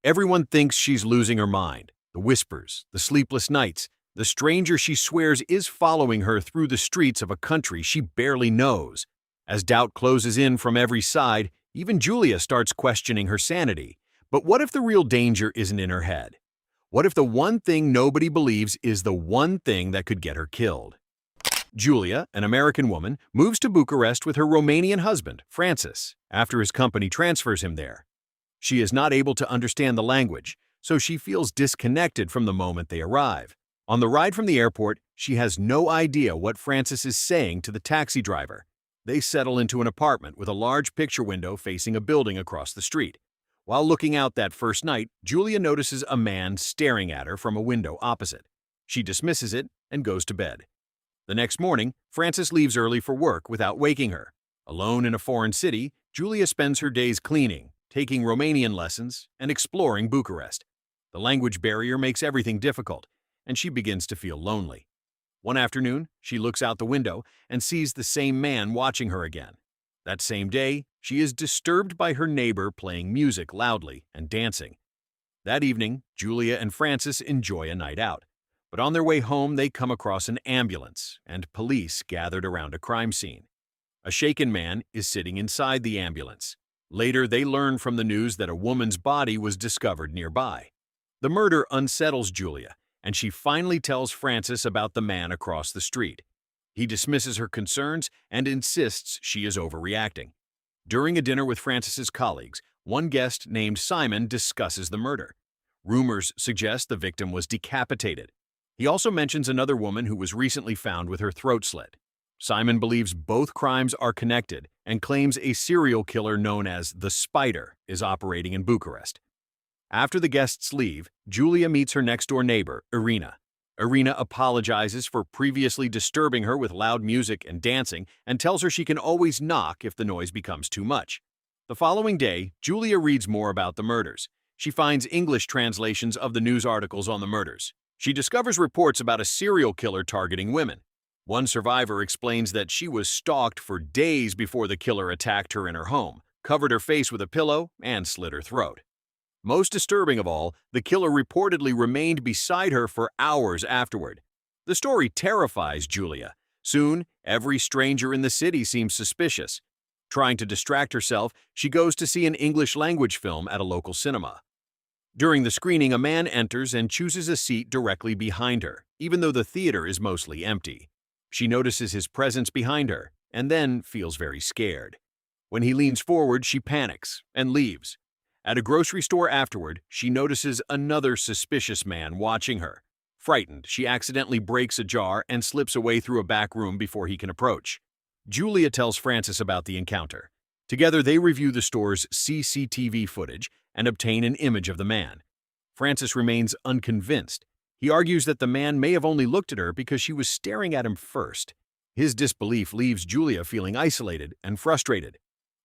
Everyone thinks she's losing her mind. The whispers, the sleepless nights, the stranger she swears is following her through the streets of a country she barely knows. As doubt closes in from every side, even Julia starts questioning her sanity. But what if the real danger isn't in her head? What if the one thing nobody believes is the one thing that could get her killed? Julia, an American woman, moves to Bucharest with her Romanian husband, Francis, after his company transfers him there. She is not able to understand the language, so she feels disconnected from the moment they arrive. On the ride from the airport, she has no idea what Francis is saying to the taxi driver. They settle into an apartment with a large picture window facing a building across the street. While looking out that first night, Julia notices a man staring at her from a window opposite. She dismisses it and goes to bed. The next morning, Francis leaves early for work without waking her. Alone in a foreign city, Julia spends her days cleaning, taking Romanian lessons, and exploring Bucharest. The language barrier makes everything difficult, and she begins to feel lonely. One afternoon, she looks out the window and sees the same man watching her again. That same day, she is disturbed by her neighbor playing music loudly and dancing. That evening, Julia and Francis enjoy a night out. But on their way home, they come across an ambulance and police gathered around a crime scene. A shaken man is sitting inside the ambulance. Later, they learn from the news that a woman's body was discovered nearby. The murder unsettles Julia, and she finally tells Francis about the man across the street. He dismisses her concerns and insists she is overreacting. During a dinner with Francis's colleagues, one guest named Simon discusses the murder. Rumors suggest the victim was decapitated. He also mentions another woman who was recently found with her throat slit. Simon believes both crimes are connected and claims a serial killer known as the Spider is operating in Bucharest. After the guests leave, Julia meets her next-door neighbor, Irina. Irina apologizes for previously disturbing her with loud music and dancing and tells her she can always knock if the noise becomes too much. The following day, Julia reads more about the murders. She finds English translations of the news articles on the murders. She discovers reports about a serial killer targeting women. One survivor explains that she was stalked for days before the killer attacked her in her home, covered her face with a pillow, and slit her throat. Most disturbing of all, the killer reportedly remained beside her for hours afterward. The story terrifies Julia. Soon, every stranger in the city seems suspicious. Trying to distract herself, she goes to see an English-language film at a local cinema. During the screening, a man enters and chooses a seat directly behind her, even though the theater is mostly empty. She notices his presence behind her, and then feels very scared. When he leans forward, she panics and leaves. At a grocery store afterward, she notices another suspicious man watching her. Frightened, she accidentally breaks a jar and slips away through a back room before he can approach. Julia tells Francis about the encounter. Together, they review the store's CCTV footage and obtain an image of the man. Francis remains unconvinced. He argues that the man may have only looked at her because she was staring at him first. His disbelief leaves Julia feeling isolated and frustrated.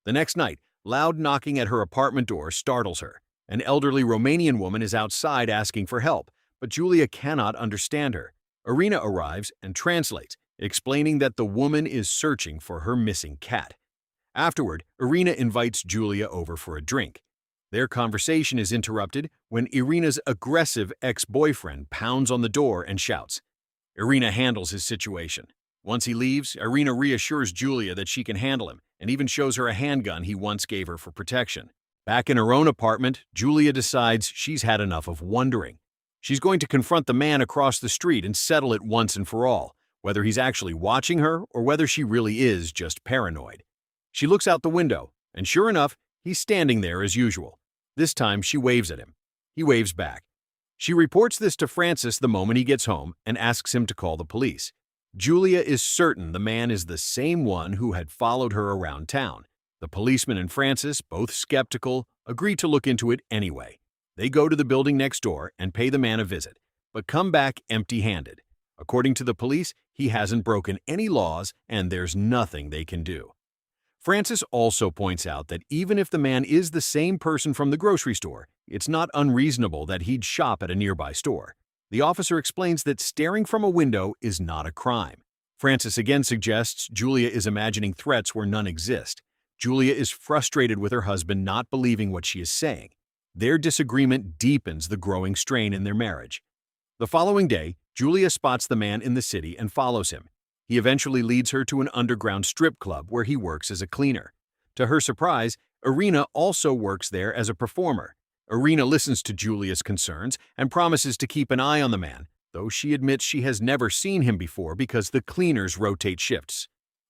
The next night, loud knocking at her apartment door startles her. An elderly Romanian woman is outside asking for help, but Julia cannot understand her. Irina arrives and translates, explaining that the woman is searching for her missing cat. Afterward, Irina invites Julia over for a drink. Their conversation is interrupted when Irina's aggressive ex-boyfriend pounds on the door and shouts. Irina handles his situation. Once he leaves, Irina reassures Julia that she can handle him and even shows her a handgun he once gave her for protection. Back in her own apartment, Julia decides she's had enough of wondering. She's going to confront the man across the street and settle it once and for all, whether he's actually watching her or whether she really is just paranoid. She looks out the window, and sure enough, he's standing there as usual. This time, she waves at him. He waves back. She reports this to Francis the moment he gets home and asks him to call the police. Julia is certain the man is the same one who had followed her around town. The policeman and Francis, both skeptical, agree to look into it anyway. They go to the building next door and pay the man a visit, but come back empty-handed. According to the police, he hasn't broken any laws and there's nothing they can do. Francis also points out that even if the man is the same person from the grocery store, it's not unreasonable that he'd shop at a nearby store. The officer explains that staring from a window is not a crime. Francis again suggests Julia is imagining threats where none exist. Julia is frustrated with her husband not believing what she is saying. Their disagreement deepens the growing strain in their marriage. The following day, Julia spots the man in the city and follows him. He eventually leads her to an underground strip club where he works as a cleaner. To her surprise, Irina also works there as a performer. Irina listens to Julia's concerns and promises to keep an eye on the man, though she admits she has never seen him before because the cleaners rotate shifts.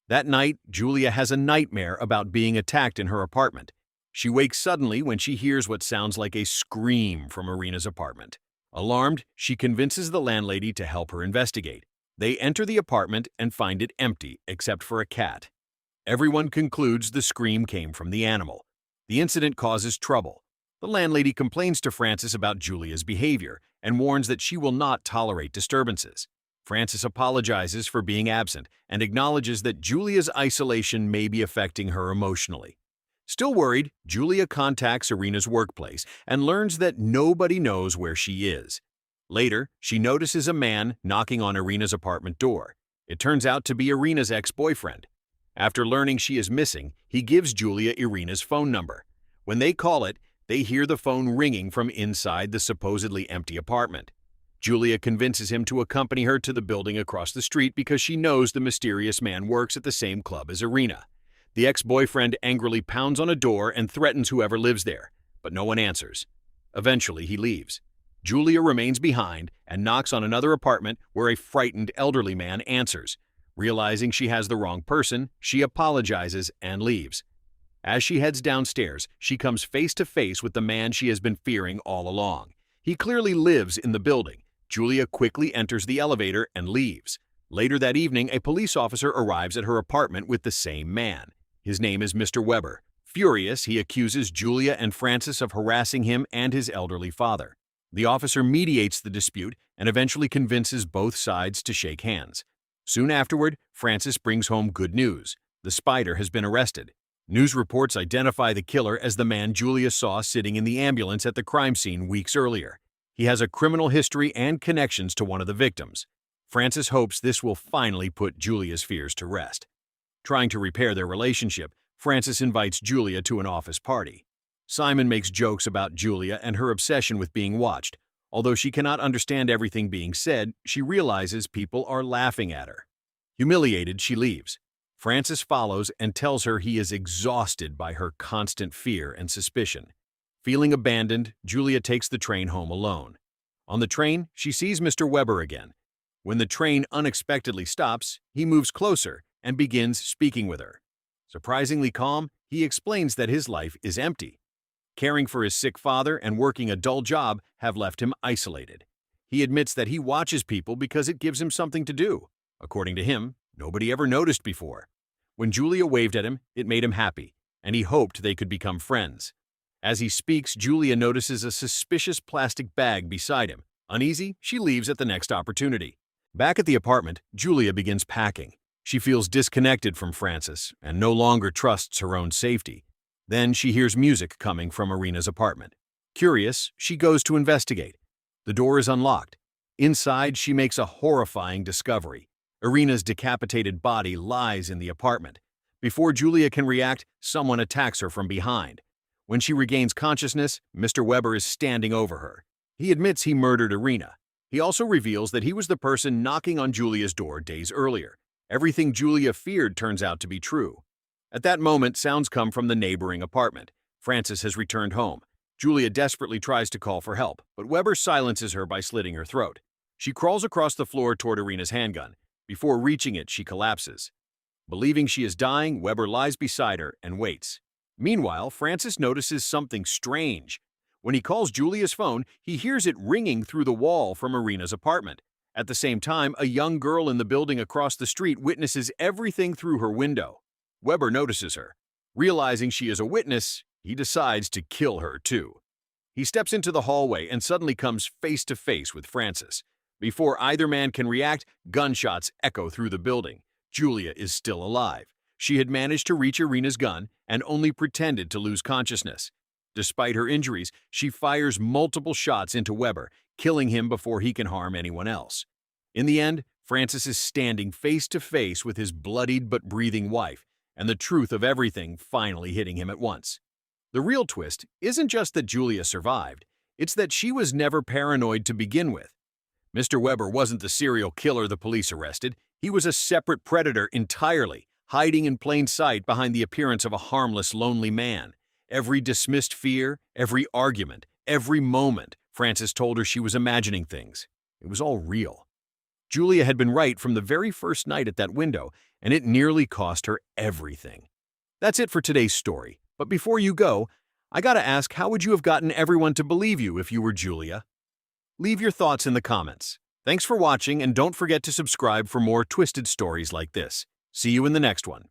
That night, Julia has a nightmare about being attacked in her apartment. She wakes suddenly when she hears what sounds like a scream from Irina's apartment. Alarmed, she convinces the landlady to help her investigate. They enter the apartment and find it empty except for a cat. Everyone concludes the scream came from the animal. The incident causes trouble. The landlady complains to Frances about Julia's behavior and warns that she will not tolerate disturbances. Frances apologizes for being absent and acknowledges that Julia's isolation may be affecting her emotionally. Still worried, Julia contacts Irina's workplace and learns that nobody knows where she is. Later, she notices a man knocking on Irina's apartment door. It turns out to be Irina's ex-boyfriend. After learning she is missing, he gives Julia Irina's phone number. When they call it, they hear the phone ringing from inside the supposedly empty apartment. Julia convinces him to accompany her to the building across the street because she knows the mysterious man works at the same club as Irina. The ex-boyfriend angrily pounds on a door and threatens whoever lives there, but no one answers. Eventually, he leaves. Julia remains behind and knocks on another apartment where a frightened elderly man answers. Realizing she has the wrong person, she apologizes and leaves. As she heads downstairs, she comes face to face with the man she has been fearing all along. He clearly lives in the building. Julia quickly enters the elevator and leaves. Later that evening, a police officer arrives at her apartment with the same man. His name is Mr. Weber. Furious, he accuses Julia and Frances of harassing him and his elderly father. The officer mediates the dispute and eventually convinces both sides to shake hands. Soon afterward, Frances brings home good news. The spider has been arrested. News reports identify the killer as the man Julia saw sitting in the ambulance at the crime scene weeks earlier. He has a criminal history and connections to one of the victims. Frances hopes this will finally put Julia's fears to rest. Trying to repair their relationship, Frances invites Julia to an office party. Simon makes jokes about Julia and her obsession with being watched. Although she cannot understand everything being said, she realizes people are laughing at her. Humiliated, she leaves. Frances follows and tells her he is exhausted by her constant fear and suspicion. Feeling abandoned, Julia takes the train home alone. On the train, she sees Mr. Weber again. When the train unexpectedly stops, he moves closer and begins speaking with her. Surprisingly calm, he explains that his life is empty. Caring for his sick father and working a dull job have left him isolated. He admits that he watches people because it gives him something to do. According to him, nobody ever noticed before. When Julia waved at him, it made him happy, and he hoped they could become friends. As he speaks, Julia notices a suspicious plastic bag beside him. Uneasy, she leaves at the next opportunity. Back at the apartment, Julia begins packing. She feels disconnected from Frances and no longer trusts her own safety. Then she hears music coming from Irina's apartment. Curious, she goes to investigate. The door is unlocked. Inside, she makes a horrifying discovery. Irina's decapitated body lies in the apartment. Before Julia can react, someone attacks her from behind. When she regains consciousness, Mr. Weber is standing over her. He admits he murdered Irina. He also reveals that he was the person knocking on Julia's door days earlier. Everything Julia feared turns out to be true. At that moment, sounds come from the neighboring apartment. Frances has returned home. Julia desperately tries to call for help, but Weber silences her by slitting her throat. She crawls across the floor toward Irina's handgun. Before reaching it, she collapses. Believing she is dying, Weber lies beside her and waits. Meanwhile, Frances notices something strange. When he calls Julia's phone, he hears it ringing through the wall from Irina's apartment. At the same time, a young girl in the building across the street witnesses everything through her window. Weber notices her. Realizing she is a witness, he decides to kill her too. He steps into the hallway and suddenly comes face to face with Frances. Before either man can react, gunshots echo through the building. Julia is still alive. She had managed to reach Irina's gun and only pretended to lose consciousness. Despite her injuries, she fires multiple shots into Weber, killing him before he can harm anyone else. In the end, Frances is standing face to face with his bloodied but breathing wife, and the truth of everything finally hitting him at once. The real twist isn't just that Julia survived, it's that she was never paranoid to begin with. Mr. Weber wasn't the serial killer the police arrested. He was a separate predator entirely, hiding in plain sight behind the appearance of a harmless, lonely man. Every dismissed fear, every argument, every moment, Frances told her she was imagining things. It was all real. Julia had been right from the very first night at that window, and it nearly cost her everything. That's it for today's story. But before you go, I gotta ask, how would you have gotten everyone to believe you if you were Julia? Leave your thoughts in the comments. Thanks for watching, and don't forget to subscribe for more twisted stories like this. See you in the next one.